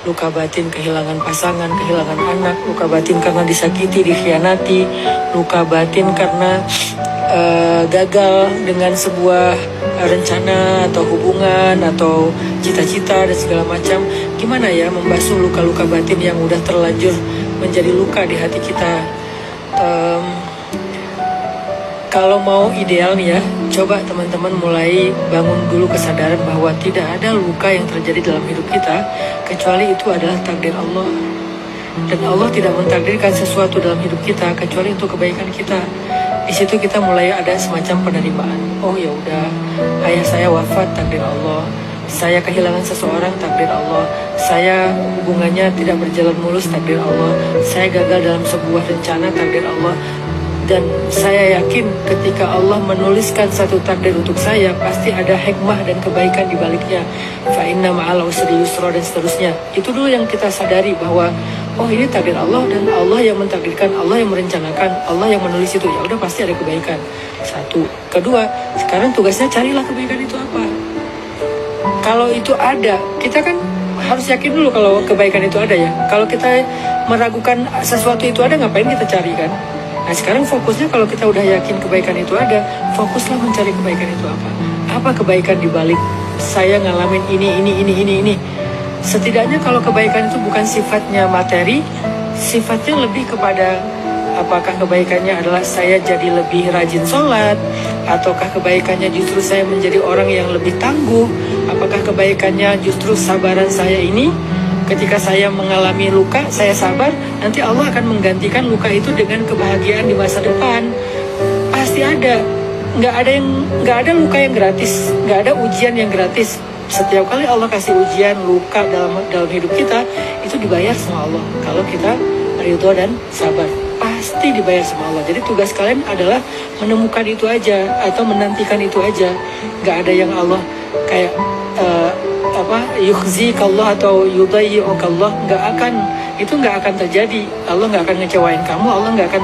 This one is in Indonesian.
luka batin kehilangan pasangan, kehilangan anak, luka batin karena disakiti, dikhianati, luka batin karena gagal dengan sebuah rencana atau hubungan atau cita-cita dan segala macam. Gimana ya membasuh luka-luka batin yang udah terlanjur menjadi luka di hati kita? Kalau mau ideal nih ya, coba teman-teman mulai bangun dulu kesadaran bahwa tidak ada luka yang terjadi dalam hidup kita kecuali itu adalah takdir Allah. Dan Allah tidak mentakdirkan sesuatu dalam hidup kita kecuali untuk kebaikan kita. Di situ kita mulai ada semacam penerimaan. Oh ya udah, ayah saya wafat, takdir Allah. Saya kehilangan seseorang, takdir Allah. Saya hubungannya tidak berjalan mulus, takdir Allah. Saya gagal dalam sebuah rencana, takdir Allah. Dan saya yakin ketika Allah menuliskan satu takdir untuk saya, pasti ada hikmah dan kebaikan di baliknya. Fa inna ma'al usri yusra dan seterusnya. Itu dulu yang kita sadari bahwa oh ini takdir Allah dan Allah yang mentakdirkan, Allah yang merencanakan, Allah yang menulis itu. Ya udah pasti ada kebaikan. Satu. Kedua, sekarang tugasnya carilah kebaikan itu apa. Kalau itu ada, kita kan harus yakin dulu kalau kebaikan itu ada ya. Kalau kita meragukan sesuatu itu ada, ngapain kita cari kan? Nah sekarang fokusnya kalau kita udah yakin kebaikan itu ada, fokuslah mencari kebaikan itu apa. Apa kebaikan di balik saya ngalamin ini. Setidaknya kalau kebaikan itu bukan sifatnya materi, sifatnya lebih kepada apakah kebaikannya adalah saya jadi lebih rajin sholat, ataukah kebaikannya justru saya menjadi orang yang lebih tangguh, apakah kebaikannya justru sabaran saya ini. Ketika saya mengalami luka, saya sabar, nanti Allah akan menggantikan luka itu dengan kebahagiaan di masa depan. Pasti ada. Nggak ada luka yang gratis, nggak ada ujian yang gratis. Setiap kali Allah kasih ujian, luka dalam hidup kita, itu dibayar sama Allah. Kalau kita ridho dan sabar, pasti dibayar sama Allah. Jadi tugas kalian adalah menemukan itu aja atau menantikan itu aja. Nggak ada yang Allah kayak yukhzikallah atau yudayyi'ukallah, nggak akan terjadi. Allah nggak akan ngecewain kamu, Allah nggak akan